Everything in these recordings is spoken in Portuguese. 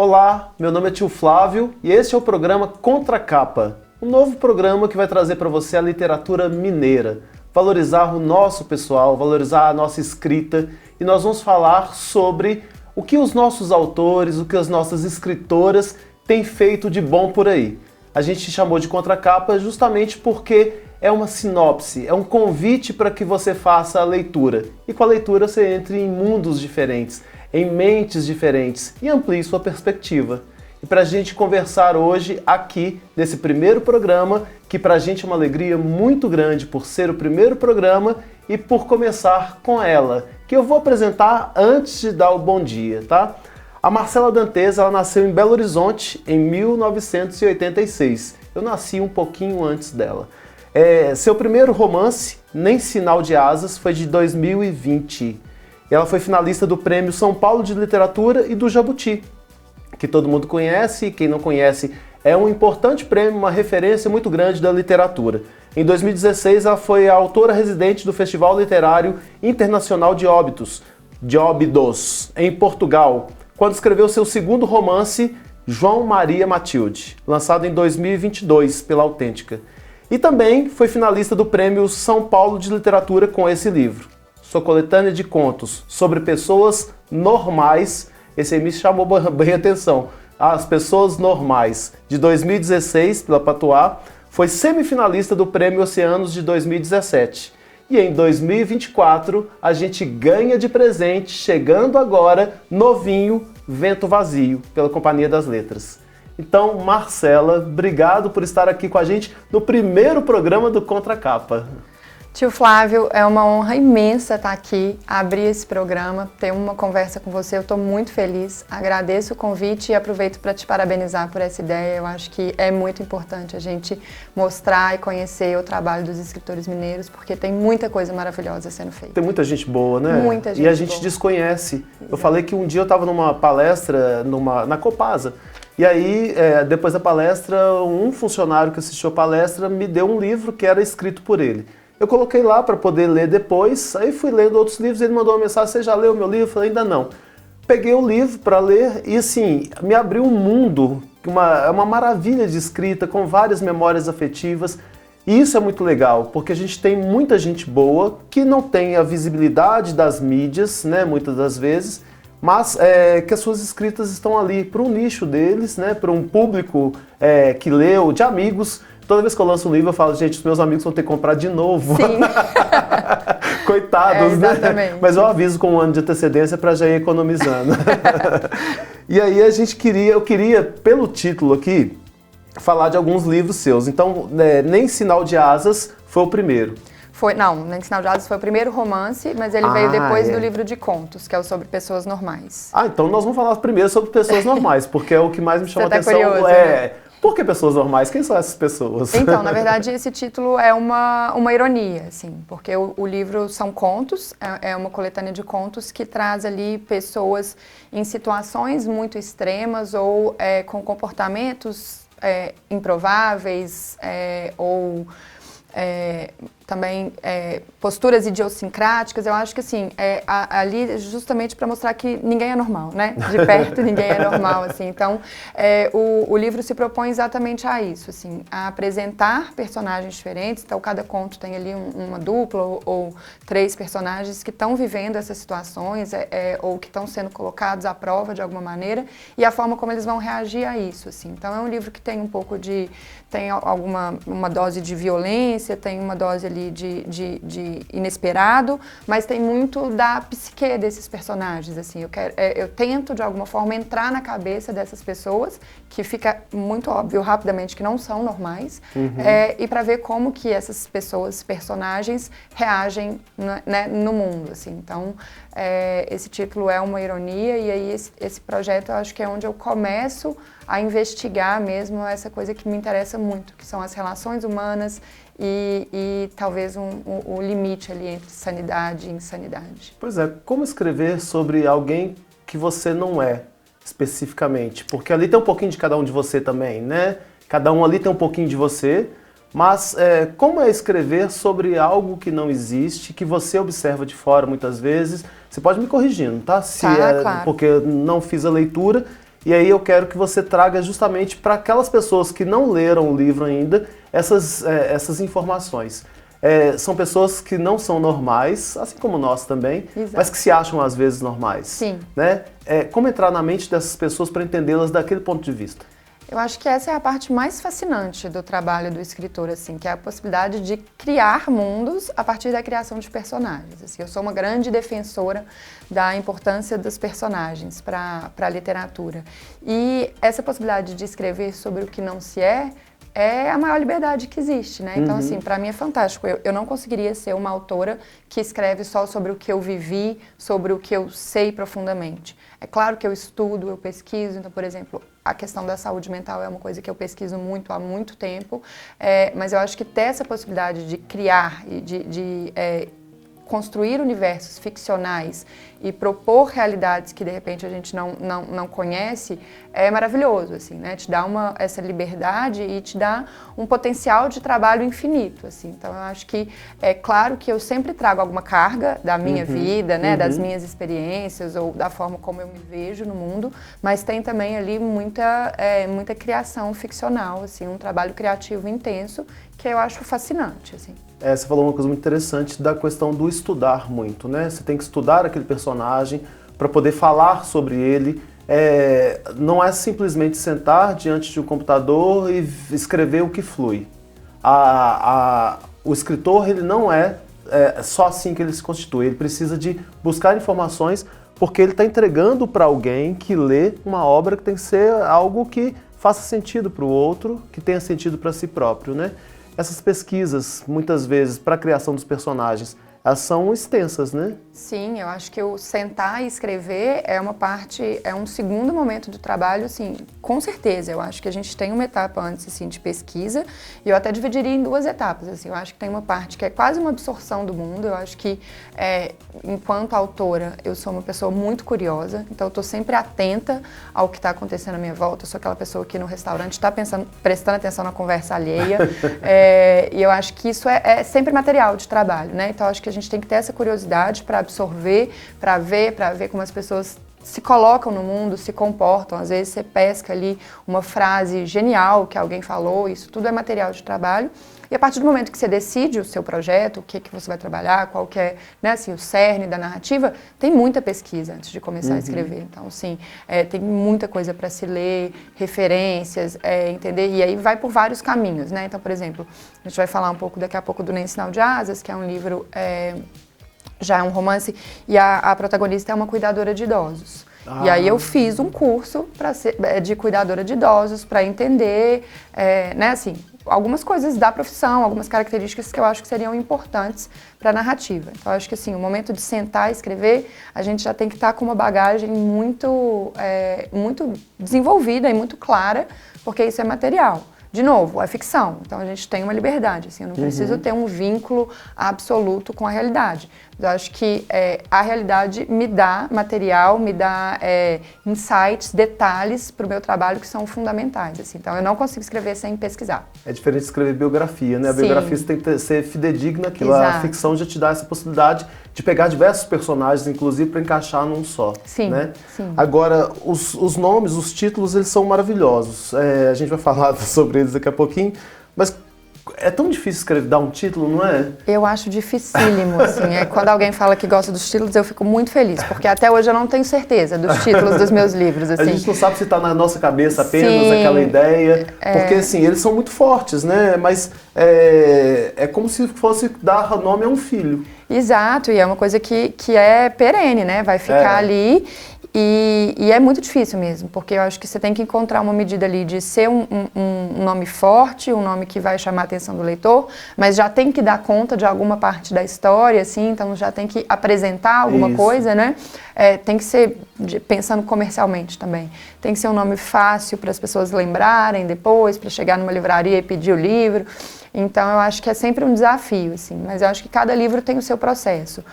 Olá, meu nome é Tio Flávio e este é o programa Contracapa, um novo programa que vai trazer para você a literatura mineira, valorizar o nosso pessoal, valorizar a nossa escrita, e nós vamos falar sobre o que os nossos autores, o que as nossas escritoras têm feito de bom por aí. A gente chamou de Contracapa justamente porque é uma sinopse, é um convite para que você faça a leitura. E com a leitura você entre em mundos diferentes, em mentes diferentes e amplie sua perspectiva. E para a gente conversar hoje aqui, nesse primeiro programa, que para a gente é uma alegria muito grande por ser o primeiro programa e por começar com ela, que eu vou apresentar antes de dar o bom dia, tá? A Marcela Dantes, ela nasceu em Belo Horizonte em 1986. Eu nasci um pouquinho antes dela. Seu primeiro romance, Nem Sinal de Asas, foi de 2020. Ela foi finalista do Prêmio São Paulo de Literatura e do Jabuti, que todo mundo conhece, e quem não conhece é um importante prêmio, uma referência muito grande da literatura. Em 2016, ela foi a autora residente do Festival Literário Internacional de Óbidos, em Portugal, quando escreveu seu segundo romance, João Maria Matilde, lançado em 2022 pela Autêntica. E também foi finalista do Prêmio São Paulo de Literatura com esse livro. Sua coletânea de contos sobre pessoas normais, esse aí me chamou bem a atenção, As Pessoas Normais, de 2016, pela Patois, foi semifinalista do Prêmio Oceanos de 2017. E em 2024, a gente ganha de presente, chegando agora, novinho, Vento Vazio, pela Companhia das Letras. Então, Marcela, obrigado por estar aqui com a gente no primeiro programa do Contracapa. Tio Flávio, é uma honra imensa estar aqui, abrir esse programa, ter uma conversa com você. Eu estou muito feliz, agradeço o convite e aproveito para te parabenizar por essa ideia. Eu acho que é muito importante a gente mostrar e conhecer o trabalho dos escritores mineiros, porque tem muita coisa maravilhosa sendo feita. Tem muita gente boa, né? Muita gente boa. E a gente boa. Desconhece. Exato. Eu falei que um dia eu estava numa palestra na Copasa, e aí, depois da palestra, um funcionário que assistiu a palestra me deu um livro que era escrito por ele. Eu coloquei lá para poder ler depois, aí fui lendo outros livros, ele mandou uma mensagem: você já leu o meu livro? Eu falei: ainda não. Peguei o livro para ler e assim, me abriu um mundo, uma maravilha de escrita, com várias memórias afetivas. E isso é muito legal, porque a gente tem muita gente boa que não tem a visibilidade das mídias, né, muitas das vezes, mas que as suas escritas estão ali para um nicho deles, né, para um público que leu, de amigos. Toda vez que eu lanço um livro, eu falo: gente, os meus amigos vão ter que comprar de novo. Sim. Coitados, exatamente. Né? Mas eu aviso com um ano de antecedência para já ir economizando. E aí eu queria, pelo título aqui, falar de alguns livros seus. Então, Nem Sinal de Asas foi o primeiro. Nem Sinal de Asas foi o primeiro romance, mas ele veio depois do livro de contos, que é o sobre pessoas normais. Então nós vamos falar primeiro sobre pessoas normais, porque é o que mais me chama atenção. Curioso, né? Por que pessoas normais? Quem são essas pessoas? Então, na verdade, esse título é uma ironia, assim, porque o livro são contos, é uma coletânea de contos que traz ali pessoas em situações muito extremas ou com comportamentos improváveis ou também posturas idiosincráticas. Eu acho que assim, ali justamente para mostrar que ninguém é normal, né? De perto ninguém é normal, assim. Então, o livro se propõe exatamente a isso, assim, a apresentar personagens diferentes. Então, cada conto tem ali uma dupla ou três personagens que estão vivendo essas situações ou que estão sendo colocados à prova de alguma maneira e a forma como eles vão reagir a isso, assim. Então, é um livro que tem um pouco tem uma dose de violência, tem uma dose ali de inesperado, mas tem muito da psique desses personagens, assim. Eu tento, de alguma forma, entrar na cabeça dessas pessoas, que fica muito óbvio rapidamente que não são normais, e para ver como que essas pessoas, personagens, reagem, né, no mundo, assim. Então, esse título é uma ironia, e aí esse projeto eu acho que é onde eu começo a investigar mesmo essa coisa que me interessa muito, que são as relações humanas e talvez o limite ali entre sanidade e insanidade. Pois é, como escrever sobre alguém que você não é, especificamente? Porque ali tem um pouquinho de cada um de você também, né? Cada um ali tem um pouquinho de você, mas como é escrever sobre algo que não existe, que você observa de fora muitas vezes? Você pode me corrigindo, tá? Claro. Porque eu não fiz a leitura. E aí eu quero que você traga justamente para aquelas pessoas que não leram o livro ainda essas informações. São pessoas que não são normais, assim como nós também, Exato. mas que se acham às vezes normais. Sim. Né? Como entrar na mente dessas pessoas para entendê-las daquele ponto de vista? Eu acho que essa é a parte mais fascinante do trabalho do escritor, assim, que é a possibilidade de criar mundos a partir da criação de personagens. Assim, eu sou uma grande defensora da importância dos personagens para a literatura. E essa possibilidade de escrever sobre o que não se é a maior liberdade que existe, né? Então, assim, para mim é fantástico. Eu não conseguiria ser uma autora que escreve só sobre o que eu vivi, sobre o que eu sei profundamente. É claro que eu estudo, eu pesquiso. Então, por exemplo, a questão da saúde mental é uma coisa que eu pesquiso muito há muito tempo. Mas eu acho que ter essa possibilidade de criar e de construir universos ficcionais e propor realidades que de repente a gente não conhece é maravilhoso, assim, né? Te dá essa liberdade e te dá um potencial de trabalho infinito, assim. Então eu acho que é claro que eu sempre trago alguma carga da minha vida, né? Das minhas experiências ou da forma como eu me vejo no mundo, mas tem também ali muita criação ficcional, assim, um trabalho criativo intenso que eu acho fascinante, assim. Você falou uma coisa muito interessante da questão do estudar muito, né? Você tem que estudar aquele personagem para poder falar sobre ele. Não é simplesmente sentar diante de um computador e escrever o que flui. O escritor, ele não é só assim que ele se constitui. Ele precisa de buscar informações porque ele está entregando para alguém que lê uma obra que tem que ser algo que faça sentido para o outro, que tenha sentido para si próprio, né? Essas pesquisas, muitas vezes, para a criação dos personagens, elas são extensas, né? Sim, eu acho que o sentar e escrever é um segundo momento do trabalho, assim, com certeza. Eu acho que a gente tem uma etapa antes, assim, de pesquisa, e eu até dividiria em duas etapas, assim. Eu acho que tem uma parte que é quase uma absorção do mundo. Eu acho que, enquanto autora, eu sou uma pessoa muito curiosa, então eu estou sempre atenta ao que está acontecendo à minha volta. Eu sou aquela pessoa que no restaurante está prestando atenção na conversa alheia, e eu acho que isso é sempre material de trabalho, né? Então eu acho que a gente tem que ter essa curiosidade para absorver, para ver como as pessoas se colocam no mundo, se comportam. Às vezes você pesca ali uma frase genial que alguém falou, isso tudo é material de trabalho. E a partir do momento que você decide o seu projeto, o que você vai trabalhar, qual que é, né, assim, o cerne da narrativa, tem muita pesquisa antes de começar a escrever. Então, assim, tem muita coisa para se ler, referências, entender, e aí vai por vários caminhos, né? Então, por exemplo, a gente vai falar um pouco daqui a pouco do Nem Sinal de Asas, que é um livro, já é um romance, e a protagonista é uma cuidadora de idosos. E aí eu fiz um curso de cuidadora de idosos para entender, né, assim, algumas coisas da profissão, algumas características que eu acho que seriam importantes para a narrativa. Então, eu acho que assim, o momento de sentar e escrever, a gente já tem que estar com uma bagagem muito desenvolvida e muito clara, porque isso é material. De novo, é ficção, então a gente tem uma liberdade, assim, eu não preciso ter um vínculo absoluto com a realidade. Eu acho que a realidade me dá material, me dá insights, detalhes para o meu trabalho que são fundamentais, assim. Então eu não consigo escrever sem pesquisar. É diferente de escrever biografia, né? A Sim. biografia você tem que ser fidedigna àquilo. Exato. A ficção já te dá essa possibilidade de pegar diversos personagens, inclusive, para encaixar num só. Sim, né? sim. Agora, os nomes, os títulos, eles são maravilhosos. A gente vai falar sobre eles daqui a pouquinho, mas é tão difícil dar um título, não é? Eu acho dificílimo, assim. Quando alguém fala que gosta dos títulos, eu fico muito feliz, porque até hoje eu não tenho certeza dos títulos dos meus livros, assim. A gente não sabe se está na nossa cabeça apenas Sim, aquela ideia, porque assim, eles são muito fortes, né? Mas é como se fosse dar nome a um filho. Exato, e é uma coisa que é perene, né? Vai ficar ali. E é muito difícil mesmo, porque eu acho que você tem que encontrar uma medida ali de ser um nome forte, um nome que vai chamar a atenção do leitor, mas já tem que dar conta de alguma parte da história, assim, então já tem que apresentar alguma coisa, né? Tem que ser, pensando comercialmente também, tem que ser um nome fácil para as pessoas lembrarem depois, para chegar numa livraria e pedir o livro. Então eu acho que é sempre um desafio, assim, mas eu acho que cada livro tem o seu processo.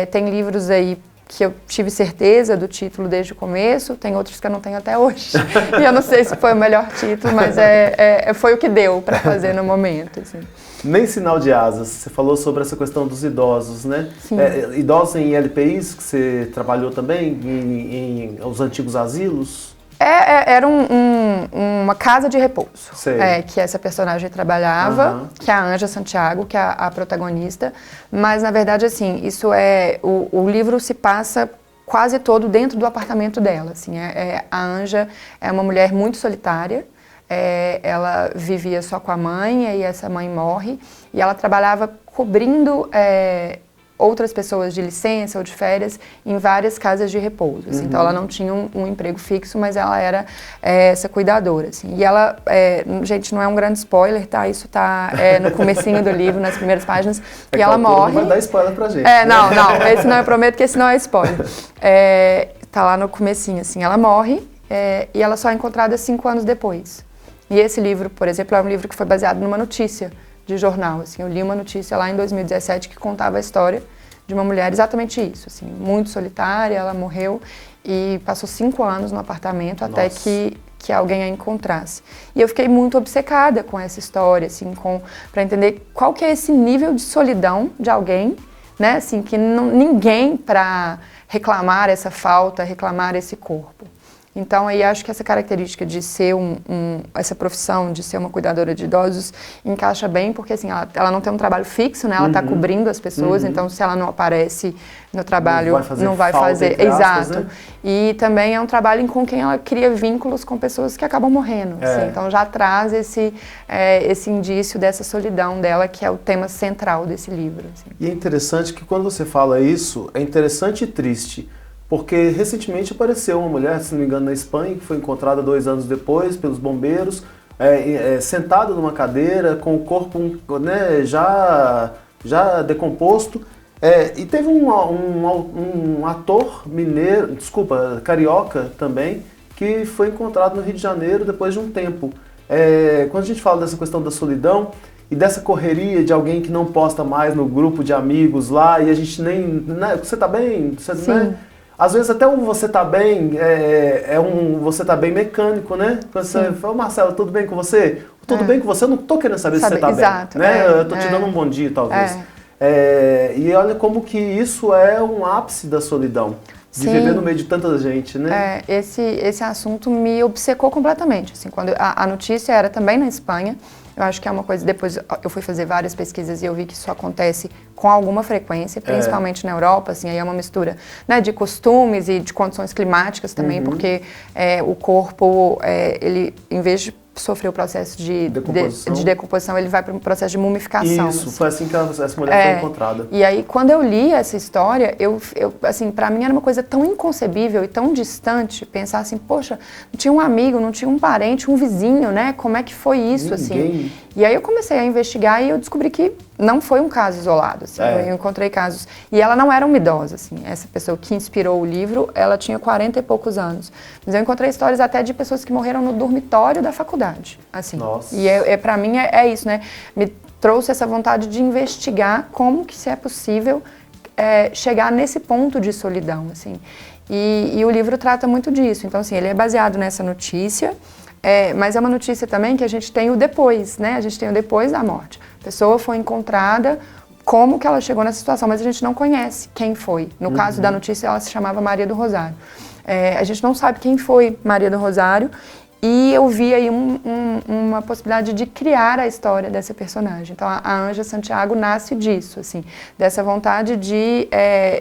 Tem livros aí que eu tive certeza do título desde o começo, tem outros que eu não tenho até hoje. E eu não sei se foi o melhor título, mas foi o que deu para fazer no momento. Assim. Nem Sinal de Asas, você falou sobre essa questão dos idosos, né? Sim. Idosos em LPIs, que você trabalhou também, em os antigos asilos? Era uma casa de repouso, Sei. que essa personagem trabalhava, que é a Anja Santiago, que é a protagonista, mas na verdade assim, isso o livro se passa quase todo dentro do apartamento dela, assim, a Anja é uma mulher muito solitária, ela vivia só com a mãe, e aí essa mãe morre, e ela trabalhava cobrindo outras pessoas de licença ou de férias em várias casas de repouso. Assim. Então ela não tinha um emprego fixo, mas ela era essa cuidadora. Assim. E ela, gente, não é um grande spoiler, tá? Isso tá no comecinho do livro, nas primeiras páginas, e ela morre. Não vai dar spoiler pra gente. Não, esse não, eu prometo que esse não é spoiler. Tá lá no comecinho, assim, ela morre e ela só é encontrada 5 anos depois. E esse livro, por exemplo, é um livro que foi baseado numa notícia de jornal, assim, eu li uma notícia lá em 2017 que contava a história de uma mulher, exatamente isso, assim, muito solitária, ela morreu e passou 5 anos no apartamento até que alguém a encontrasse. E eu fiquei muito obcecada com essa história, assim, para entender qual que é esse nível de solidão de alguém, né, assim, que ninguém para reclamar essa falta, reclamar esse corpo. Então, aí acho que essa característica de ser essa profissão, de ser uma cuidadora de idosos, encaixa bem, porque assim, ela não tem um trabalho fixo, né? Ela está cobrindo as pessoas, então se ela não aparece no trabalho, não vai fazer. Exato. Né? E também é um trabalho com quem ela cria vínculos com pessoas que acabam morrendo. Assim, então já traz esse indício dessa solidão dela, que é o tema central desse livro. Assim. E é interessante que quando você fala isso, é interessante e triste. Porque recentemente apareceu uma mulher, se não me engano, na Espanha, que foi encontrada 2 anos depois pelos bombeiros, sentada numa cadeira, com o corpo né, já decomposto. E teve um ator carioca também, que foi encontrado no Rio de Janeiro depois de um tempo. Quando a gente fala dessa questão da solidão e dessa correria de alguém que não posta mais no grupo de amigos lá, e a gente nem... Né, você tá bem? Você, né? Às vezes até o você tá bem você tá bem mecânico, né? Quando você fala, Marcelo, tudo bem com você? Tudo bem com você? Eu não tô querendo saber se você tá exato, bem. Né? Eu tô te dando um bom dia, talvez. E olha como que isso é um ápice da solidão. De viver no meio de tanta gente, né? Esse assunto me obcecou completamente. Assim, quando a notícia era também na Espanha. Eu acho que é uma coisa, depois eu fui fazer várias pesquisas e eu vi que isso acontece com alguma frequência, principalmente na Europa, assim, aí é uma mistura, né, de costumes e de condições climáticas também, porque o corpo, ele, em vez de sofrer o processo de decomposição, ele vai para um processo de mumificação. Isso, assim. Foi assim que essa mulher foi encontrada. E aí, quando eu li essa história, assim, para mim era uma coisa tão inconcebível e tão distante, pensar assim, poxa, não tinha um amigo, não tinha um parente, um vizinho, né? Como é que foi isso, assim? E aí eu comecei a investigar e eu descobri que não foi um caso isolado, assim, eu encontrei casos. E ela não era uma idosa, assim, essa pessoa que inspirou o livro, ela tinha 40 e poucos anos. Mas eu encontrei histórias até de pessoas que morreram no dormitório da faculdade, assim. Nossa. E pra mim é isso, né? Me trouxe essa vontade de investigar como que se é possível chegar nesse ponto de solidão, assim. E o livro trata muito disso. Então, assim, ele é baseado nessa notícia, mas é uma notícia também que a gente tem o depois, né? A gente tem o depois da morte. A pessoa foi encontrada, como que ela chegou nessa situação, mas a gente não conhece quem foi. No caso da notícia, ela se chamava Maria do Rosário. A gente não sabe quem foi Maria do Rosário e eu vi aí uma possibilidade de criar a história dessa personagem. Então, a Anja Santiago nasce disso, assim, dessa vontade de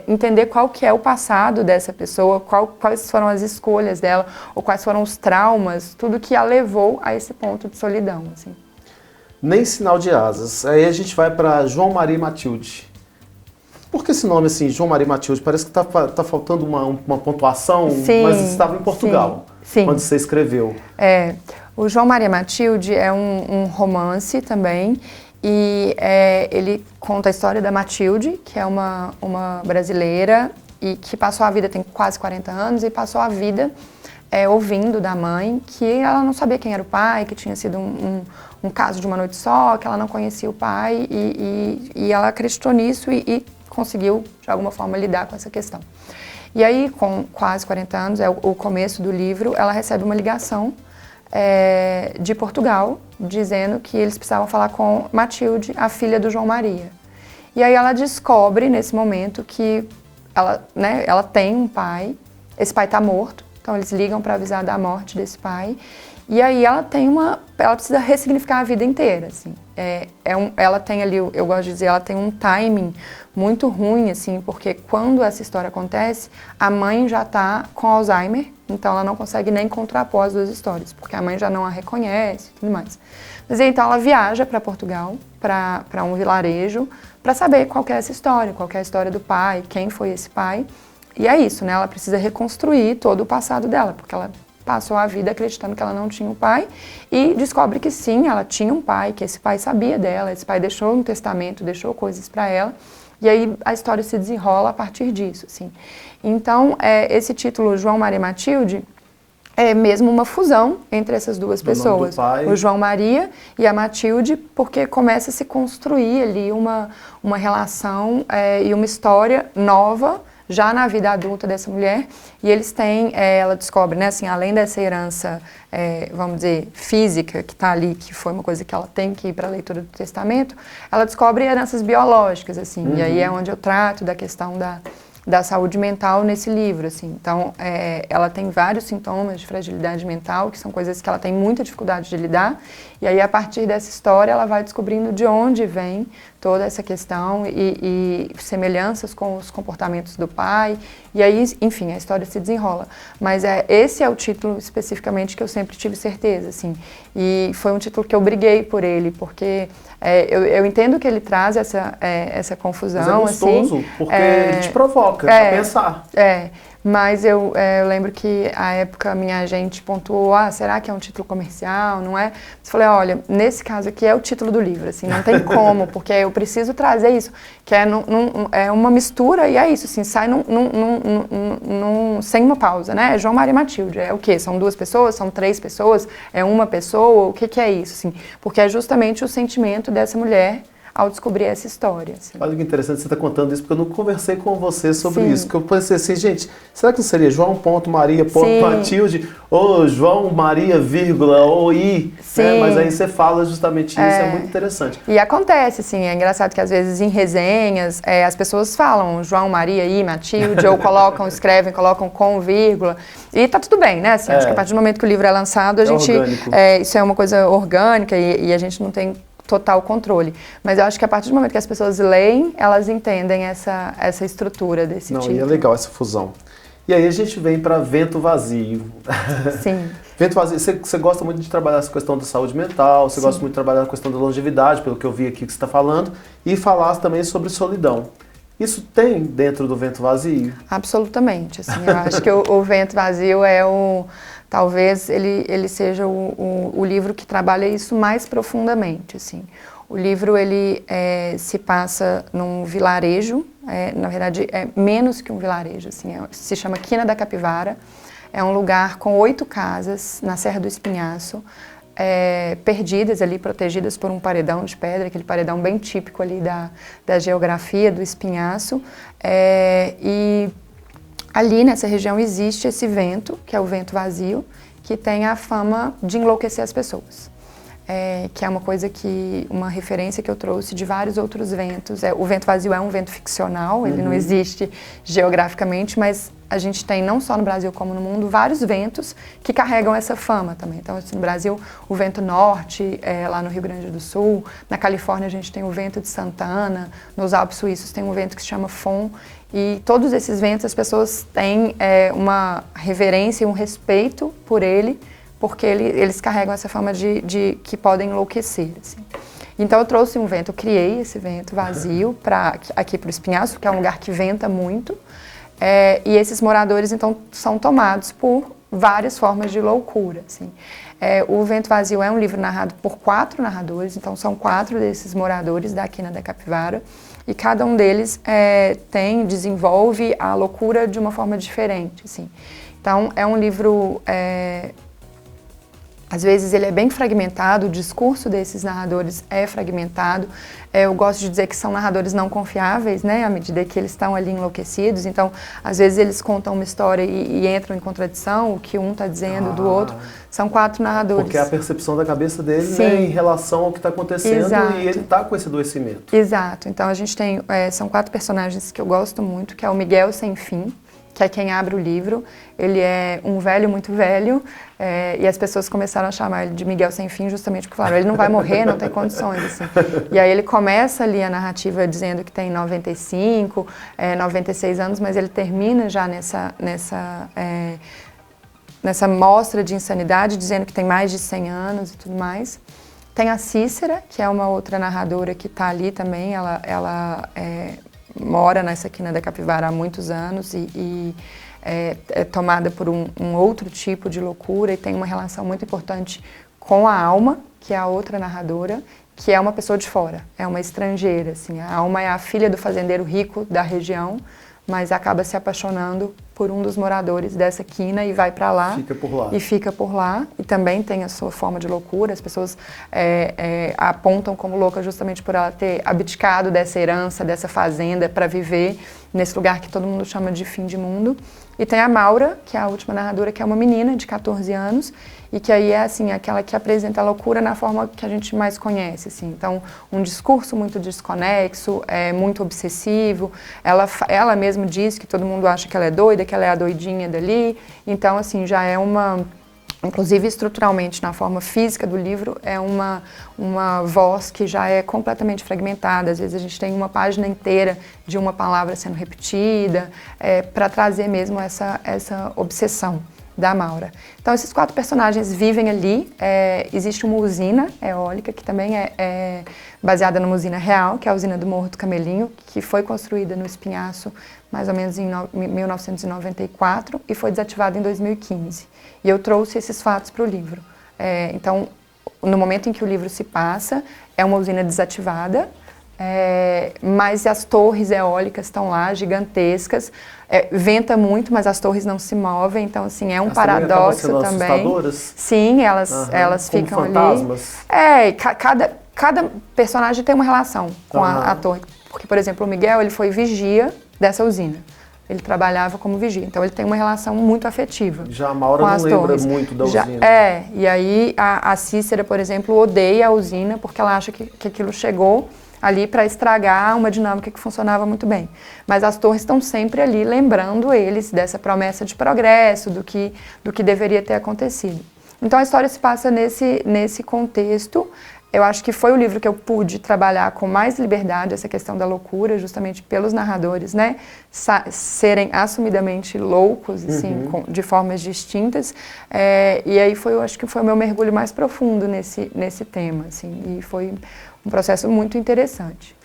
entender qual que é o passado dessa pessoa, quais foram as escolhas dela, ou quais foram os traumas, tudo que a levou a esse ponto de solidão, assim. Nem Sinal de Asas. Aí a gente vai para João Maria e Matilde. Por que esse nome assim, João Maria e Matilde? Parece que tá faltando uma pontuação, mas estava em Portugal, quando você escreveu. O João Maria e Matilde é um romance também, e ele conta a história da Matilde, que é uma brasileira, e que passou a vida, tem quase 40 anos, e passou a vida ouvindo da mãe que ela não sabia quem era o pai, que tinha sido um caso de uma noite só, que ela não conhecia o pai, e ela acreditou nisso e conseguiu, de alguma forma, lidar com essa questão. E aí, com quase 40 anos, o começo do livro, ela recebe uma ligação de Portugal, dizendo que eles precisavam falar com Matilde, a filha do João Maria. E aí ela descobre, nesse momento, que ela tem um pai, esse pai está morto, então eles ligam para avisar da morte desse pai. E aí ela precisa ressignificar a vida inteira, assim. Ela tem ali, eu gosto de dizer, ela tem um timing muito ruim, assim, porque quando essa história acontece, a mãe já está com Alzheimer, então ela não consegue nem contrapor as duas histórias, porque a mãe já não a reconhece e tudo mais. Mas então ela viaja para Portugal, para um vilarejo, para saber qual que é essa história, qual que é a história do pai, quem foi esse pai. E é isso, né? Ela precisa reconstruir todo o passado dela, porque ela passou a vida acreditando que ela não tinha um pai e descobre que sim, ela tinha um pai, que esse pai sabia dela, esse pai deixou um testamento, deixou coisas para ela, e aí a história se desenrola a partir disso, assim. Então, esse título, João, Maria e Matilde, é mesmo uma fusão entre essas duas pessoas, o João Maria e a Matilde, porque começa a se construir ali uma relação e uma história nova, já na vida adulta dessa mulher, e eles têm, ela descobre, né, assim, além dessa herança, vamos dizer, física, que está ali, que foi uma coisa que ela tem que ir para a leitura do testamento, ela descobre heranças biológicas, assim, e aí é onde eu trato da questão da saúde mental nesse livro, assim. Então, ela tem vários sintomas de fragilidade mental, que são coisas que ela tem muita dificuldade de lidar, e aí, a partir dessa história, ela vai descobrindo de onde vem toda essa questão e semelhanças com os comportamentos do pai, e aí, enfim, a história se desenrola. Mas esse é o título, especificamente, que eu sempre tive certeza, assim, e foi um título que eu briguei por ele, porque eu entendo que ele traz essa confusão, mas é gostoso, assim, porque ele te provoca a pensar. Mas eu lembro que, à época, minha agente pontuou, será que é um título comercial, não é? Eu falei, olha, nesse caso aqui é o título do livro, assim, não tem como, porque eu preciso trazer isso, que é uma mistura e é isso, assim, sai sem uma pausa, né? João, Maria e Matilde, é o quê? São duas pessoas? São três pessoas? É uma pessoa? O que é isso, assim? Porque é justamente o sentimento dessa mulher ao descobrir essa história. Assim. Olha que interessante você estar contando isso, porque eu não conversei com você sobre isso, que eu pensei assim, gente, será que não seria João.Maria.Matilde, ou João Maria, vírgula, ou I, né? Mas aí você fala justamente isso, é muito interessante. E acontece, assim, é engraçado que às vezes em resenhas, as pessoas falam João, Maria, I, Matilde, ou escrevem, colocam com vírgula, e tá tudo bem, né? Assim, acho que a partir do momento que o livro é lançado, isso é uma coisa orgânica e a gente não tem total controle. Mas eu acho que a partir do momento que as pessoas leem, elas entendem essa estrutura desse título. E é legal essa fusão. E aí a gente vem para Vento Vazio. Sim. Vento Vazio, você gosta muito de trabalhar essa questão da saúde mental, você gosta muito de trabalhar a questão da longevidade, pelo que eu vi aqui que você está falando, e falar também sobre solidão. Isso tem dentro do Vento Vazio? Absolutamente. Assim, eu acho que o Vento Vazio talvez ele seja o livro que trabalha isso mais profundamente, assim. O livro, ele se passa num vilarejo, na verdade é menos que um vilarejo, assim, se chama Quina da Capivara, é um lugar com 8 casas na Serra do Espinhaço, perdidas ali, protegidas por um paredão de pedra, aquele paredão bem típico ali da geografia do Espinhaço, e ali nessa região existe esse vento, que é o vento vazio, que tem a fama de enlouquecer as pessoas. Que é uma referência que eu trouxe de vários outros ventos. O vento vazio é um vento ficcional, ele não existe geograficamente, mas a gente tem, não só no Brasil como no mundo, vários ventos que carregam essa fama também. Então, assim, no Brasil, o vento norte, lá no Rio Grande do Sul, na Califórnia a gente tem o vento de Santa Ana, nos Alpes Suíços tem um vento que se chama Fon, e todos esses ventos as pessoas têm uma reverência e um respeito por ele, porque eles carregam essa fama de que podem enlouquecer, assim. Então eu trouxe um vento, eu criei esse vento vazio aqui para o Espinhaço, que é um lugar que venta muito, e esses moradores então são tomados por várias formas de loucura, assim. O Vento Vazio é um livro narrado por 4 narradores, então são 4 desses moradores da Quina da Capivara, e cada um deles desenvolve a loucura de uma forma diferente, assim. Então é um livro às vezes ele é bem fragmentado, o discurso desses narradores é fragmentado. Eu gosto de dizer que são narradores não confiáveis, né, à medida que eles estão ali enlouquecidos. Então, às vezes eles contam uma história e entram em contradição, o que um está dizendo do outro. São 4 narradores. Porque é a percepção da cabeça dele, né, em relação ao que está acontecendo. Exato. E ele está com esse adoecimento. Exato. Então, a gente tem, são 4 personagens que eu gosto muito, que é o Miguel Sem Fim, que é quem abre o livro. Ele é um velho muito velho, e as pessoas começaram a chamar ele de Miguel Sem Fim justamente porque falaram, ele não vai morrer, não tem condições, assim. E aí ele começa ali a narrativa dizendo que tem 95, 96 anos, mas ele termina já nessa mostra de insanidade, dizendo que tem mais de 100 anos e tudo mais. Tem a Cícera, que é uma outra narradora que está ali também, ela mora nessa quina da Capivara há muitos anos e é tomada por um outro tipo de loucura e tem uma relação muito importante com a Alma, que é a outra narradora, que é uma pessoa de fora, é uma estrangeira, assim. A Alma é a filha do fazendeiro rico da região, mas acaba se apaixonando por um dos moradores dessa quina e vai para lá. Fica por lá. E fica por lá. E também tem a sua forma de loucura. As pessoas apontam como louca justamente por ela ter abdicado dessa herança, dessa fazenda, para viver nesse lugar que todo mundo chama de fim de mundo. E tem a Maura, que é a última narradora, que é uma menina de 14 anos, e que aí é assim, aquela que apresenta a loucura na forma que a gente mais conhece, assim. Então, um discurso muito desconexo, muito obsessivo, ela mesma diz que todo mundo acha que ela é doida, que ela é a doidinha dali, então, assim, já é inclusive estruturalmente, na forma física do livro, é uma voz que já é completamente fragmentada. Às vezes a gente tem uma página inteira de uma palavra sendo repetida, para trazer mesmo essa obsessão da Maura. Então esses 4 personagens vivem ali. Existe uma usina eólica que também é baseada numa usina real, que é a usina do Morro do Camelinho, que foi construída no Espinhaço mais ou menos em 1994 e foi desativada em 2015. E eu trouxe esses fatos para o livro. Então, no momento em que o livro se passa, é uma usina desativada, mas as torres eólicas estão lá, gigantescas. Venta muito, mas as torres não se movem, então assim, é um paradoxo também. Assustadoras? Sim, elas como ficam fantasmas. Ali. Cada personagem tem uma relação com a torre. Porque, por exemplo, o Miguel, ele foi vigia dessa usina. Ele trabalhava como vigia, então ele tem uma relação muito afetiva. Já a Maura não lembra muito da usina. E aí a Cícera, por exemplo, odeia a usina porque ela acha que aquilo chegou ali para estragar uma dinâmica que funcionava muito bem. Mas as torres estão sempre ali lembrando eles dessa promessa de progresso, do que deveria ter acontecido. Então a história se passa nesse contexto. Eu acho que foi o livro que eu pude trabalhar com mais liberdade, essa questão da loucura, justamente pelos narradores, né? Serem assumidamente loucos, assim, de formas distintas. E aí eu acho que foi o meu mergulho mais profundo nesse tema, assim, e foi um processo muito interessante.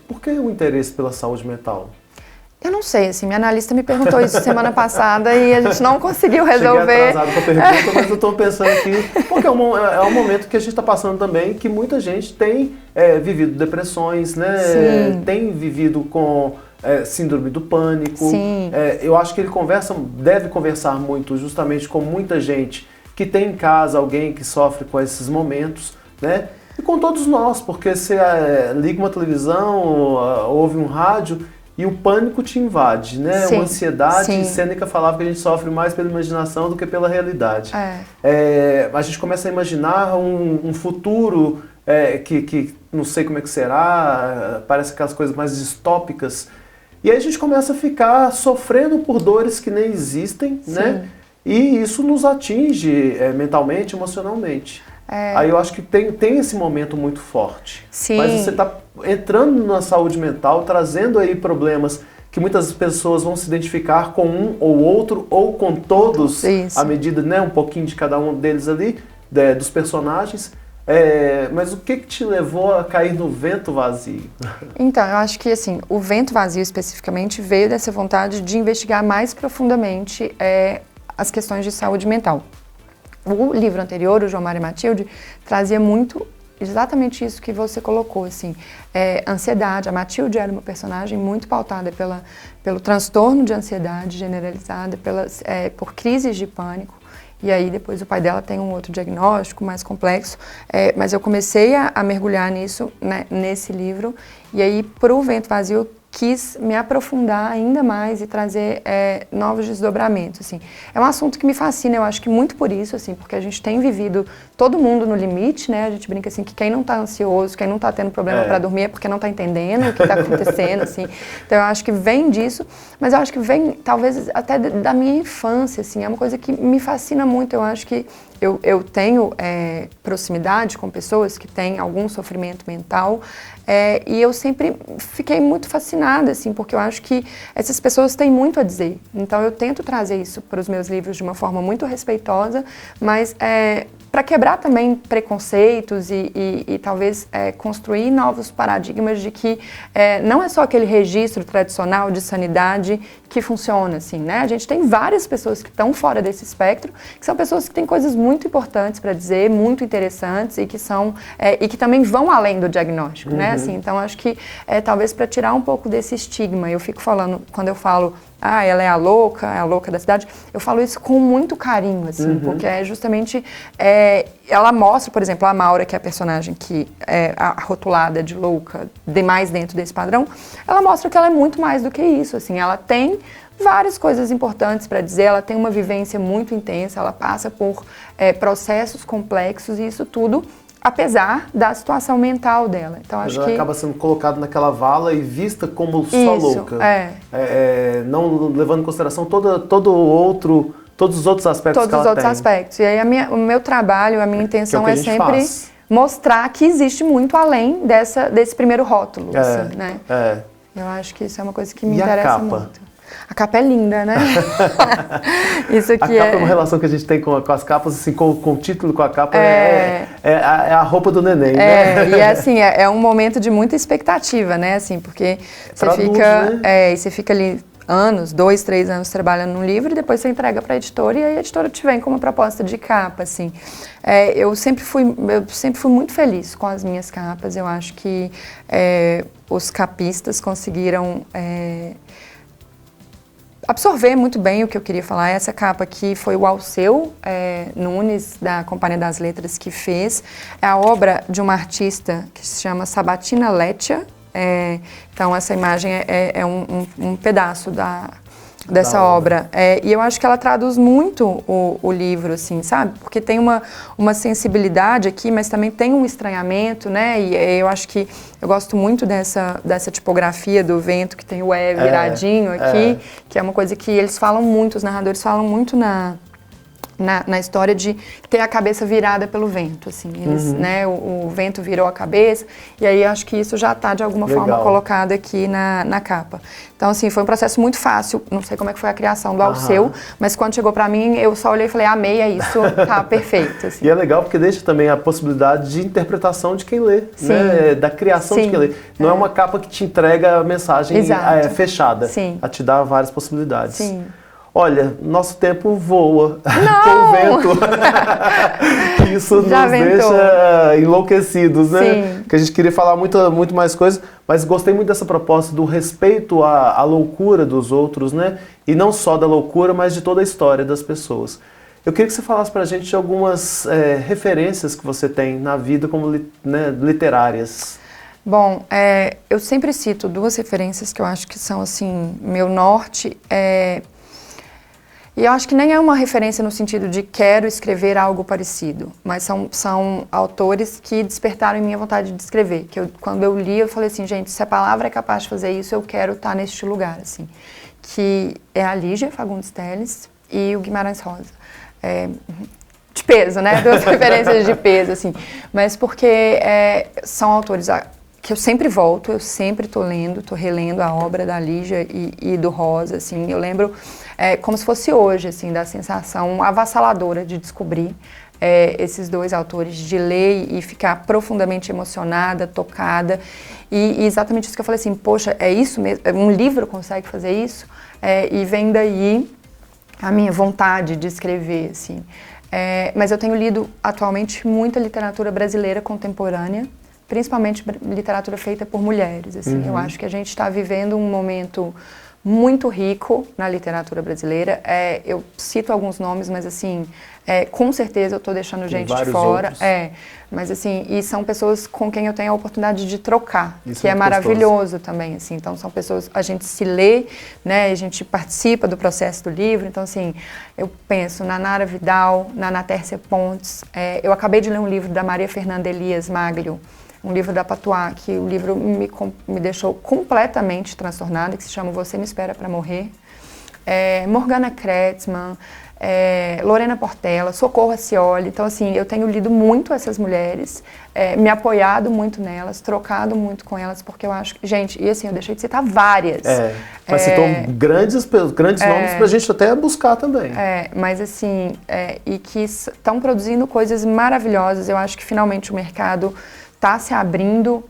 Por que o interesse pela saúde mental? Eu não sei, assim, minha analista me perguntou isso semana passada e a gente não conseguiu resolver. Cheguei atrasado com a pergunta, mas eu estou pensando aqui, porque é um momento que a gente está passando também, que muita gente tem vivido depressões, né? Sim. Tem vivido com síndrome do pânico. Sim. Eu acho que ele deve conversar muito justamente com muita gente que tem em casa alguém que sofre com esses momentos, né? E com todos nós, porque você liga uma televisão, ouve um rádio, e o pânico te invade, né? Sim, uma ansiedade. sim. Sêneca falava que a gente sofre mais pela imaginação do que pela realidade. A gente começa a imaginar um futuro que não sei como é que será, parece aquelas coisas mais distópicas. E aí a gente começa a ficar sofrendo por dores que nem existem, né? E isso nos atinge mentalmente, emocionalmente. Aí eu acho que tem esse momento muito forte. Sim. Mas você está entrando na saúde mental, trazendo aí problemas que muitas pessoas vão se identificar com um ou outro, ou com todos, à medida, né, um pouquinho de cada um deles ali, dos personagens. Mas o que te levou a cair no Vento Vazio? Então, eu acho que assim, o Vento Vazio especificamente veio dessa vontade de investigar mais profundamente as questões de saúde mental. O livro anterior, o João Mário e Matilde, trazia muito exatamente isso que você colocou, assim, ansiedade. A Matilde era uma personagem muito pautada pelo transtorno de ansiedade generalizada, por crises de pânico. E aí depois o pai dela tem um outro diagnóstico mais complexo, mas eu comecei a mergulhar nisso, né, nesse livro. E aí, para o Vento Vazio, eu quis me aprofundar ainda mais e trazer novos desdobramentos, assim. É um assunto que me fascina, eu acho que muito por isso, assim, porque a gente tem vivido todo mundo no limite, né? A gente brinca assim que quem não tá ansioso, quem não tá tendo problema para dormir é porque não tá entendendo o que tá acontecendo, assim. Então eu acho que vem disso, mas eu acho que vem talvez até da minha infância, assim. É uma coisa que me fascina muito, eu acho que eu tenho proximidade com pessoas que têm algum sofrimento mental e eu sempre fiquei muito fascinada, assim, porque eu acho que essas pessoas têm muito a dizer. Então eu tento trazer isso para os meus livros de uma forma muito respeitosa, mas para quebrar também preconceitos e talvez construir novos paradigmas de que não é só aquele registro tradicional de sanidade que funciona, assim, né? A gente tem várias pessoas que estão fora desse espectro, que são pessoas que têm coisas muito importantes para dizer, muito interessantes e que são e que também vão além do diagnóstico, né? Assim, então acho que talvez para tirar um pouco desse estigma, eu fico falando, quando eu falo ela é a louca da cidade, eu falo isso com muito carinho, assim, porque é justamente, ela mostra, por exemplo, a Maura, que é a personagem que é rotulada de louca, demais dentro desse padrão, ela mostra que ela é muito mais do que isso, assim, ela tem várias coisas importantes para dizer, ela tem uma vivência muito intensa, ela passa por processos complexos e isso tudo apesar da situação mental dela. Então, acho que ela acaba sendo colocada naquela vala e vista como só louca. Não levando em consideração todos os outros aspectos que ela tem. Todos os outros aspectos. E aí o meu trabalho, a minha intenção é sempre mostrar que existe muito além desse primeiro rótulo. Assim, né? Eu acho que isso é uma coisa que me interessa muito. A capa é linda, né? Isso aqui a capa é uma relação que a gente tem com as capas, assim, com o título, com a capa, é a roupa do neném, né? E assim, é um momento de muita expectativa, né? Assim, porque você fica ali anos, 2, 3 anos trabalhando num livro e depois você entrega para a editora e a editora te vem com uma proposta de capa, assim. Eu sempre fui muito feliz com as minhas capas. Eu acho que os capistas conseguiram absorver muito bem o que eu queria falar. Essa capa aqui foi o Alceu Nunes, da Companhia das Letras, que fez. É a obra de uma artista que se chama Sabatina Leccia. Então, essa imagem é um pedaço dessa obra. E eu acho que ela traduz muito o livro, assim, sabe? Porque tem uma sensibilidade aqui, mas também tem um estranhamento, né? E eu acho que eu gosto muito dessa tipografia do vento, que tem o viradinho aqui, que é uma coisa que eles falam muito, os narradores falam muito na história de ter a cabeça virada pelo vento, assim, eles, né, o vento virou a cabeça, e aí acho que isso já está de alguma forma colocado aqui na capa. Então, assim, foi um processo muito fácil, não sei como é que foi a criação do Alceu, mas quando chegou para mim, eu só olhei e falei, amei, é isso, tá perfeito. Assim. E é legal porque deixa também a possibilidade de interpretação de quem lê, né, da criação de quem lê. Não é uma capa que te entrega a mensagem fechada, a te dá várias possibilidades. Sim. Olha, nosso tempo voa com o vento. Isso nos deixa enlouquecidos, né? Sim. Que a gente queria falar muito mais coisas, mas gostei muito dessa proposta do respeito à loucura dos outros, né? E não só da loucura, mas de toda a história das pessoas. Eu queria que você falasse pra gente de algumas referências que você tem na vida como literárias. Bom, eu sempre cito 2 referências que eu acho que são, assim, meu norte. E eu acho que nem é uma referência no sentido de quero escrever algo parecido, mas são autores que despertaram em minha vontade de escrever. Que quando eu li, eu falei assim, gente, se a palavra é capaz de fazer isso, eu quero estar neste lugar, assim. Que é a Lígia Fagundes Telles e o Guimarães Rosa. De peso, né? 2 referências de peso, assim. Mas porque são autores que eu sempre volto, eu sempre estou relendo a obra da Lígia e do Rosa, assim. Eu lembro como se fosse hoje, assim, da sensação avassaladora de descobrir esses 2 autores, de ler e ficar profundamente emocionada, tocada. E exatamente isso que eu falei assim, poxa, é isso mesmo? Um livro consegue fazer isso? E vem daí a minha vontade de escrever, assim. Mas eu tenho lido atualmente muita literatura brasileira contemporânea, principalmente literatura feita por mulheres, assim. Eu acho que a gente está vivendo um momento muito rico na literatura brasileira. Eu cito alguns nomes, mas assim, com certeza eu estou deixando gente de fora. Mas assim, e são pessoas com quem eu tenho a oportunidade de trocar, isso que é maravilhoso também, assim. Então são pessoas, a gente se lê, né, a gente participa do processo do livro. Então assim, eu penso na Nara Vidal, na Ana Tércia Pontes. Eu acabei de ler um livro da Maria Fernanda Elias Maglio, um livro da Patuá, que o livro me deixou completamente transtornada, que se chama Você Me Espera Para Morrer. Morgana Kretzmann, Lorena Portela, Socorro Acioli. Então, assim, eu tenho lido muito essas mulheres, me apoiado muito nelas, trocado muito com elas, porque eu acho que... Gente, e assim, eu deixei de citar várias. Mas citou grandes nomes pra gente até buscar também. Mas assim, e que estão produzindo coisas maravilhosas. Eu acho que finalmente o mercado está se abrindo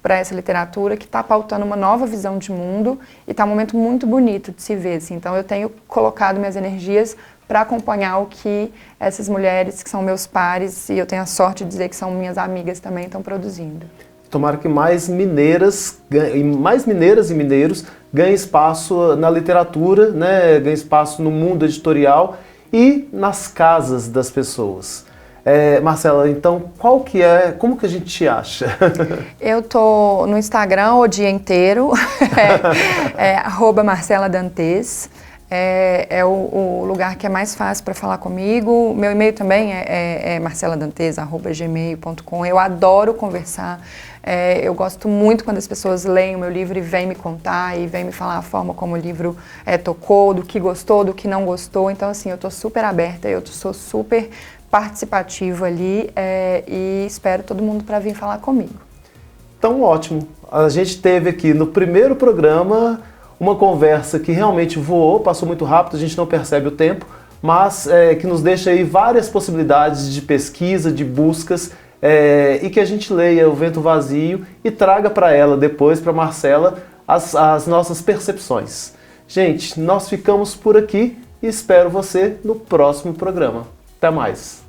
para essa literatura, que está pautando uma nova visão de mundo, e está um momento muito bonito de se ver. Assim. Então eu tenho colocado minhas energias para acompanhar o que essas mulheres, que são meus pares, e eu tenho a sorte de dizer que são minhas amigas também, estão produzindo. Tomara que mais mineiras e mineiros ganhem espaço na literatura, né? Ganhem espaço no mundo editorial e nas casas das pessoas. Marcela, então, como que a gente te acha? Eu tô no Instagram o dia inteiro, @MarcelaDantes, é o lugar que é mais fácil para falar comigo. Meu e-mail também é marceladantes@gmail.com. Eu adoro conversar, eu gosto muito quando as pessoas leem o meu livro e vêm me contar e vêm me falar a forma como o livro tocou, do que gostou, do que não gostou. Então, assim, eu tô super aberta, eu sou super participativo ali e espero todo mundo para vir falar comigo. Então, ótimo. A gente teve aqui no primeiro programa uma conversa que realmente voou, passou muito rápido, a gente não percebe o tempo, mas que nos deixa aí várias possibilidades de pesquisa, de buscas, e que a gente leia O Vento Vazio e traga para ela depois, para Marcela, as nossas percepções. Gente, nós ficamos por aqui e espero você no próximo programa. Até mais!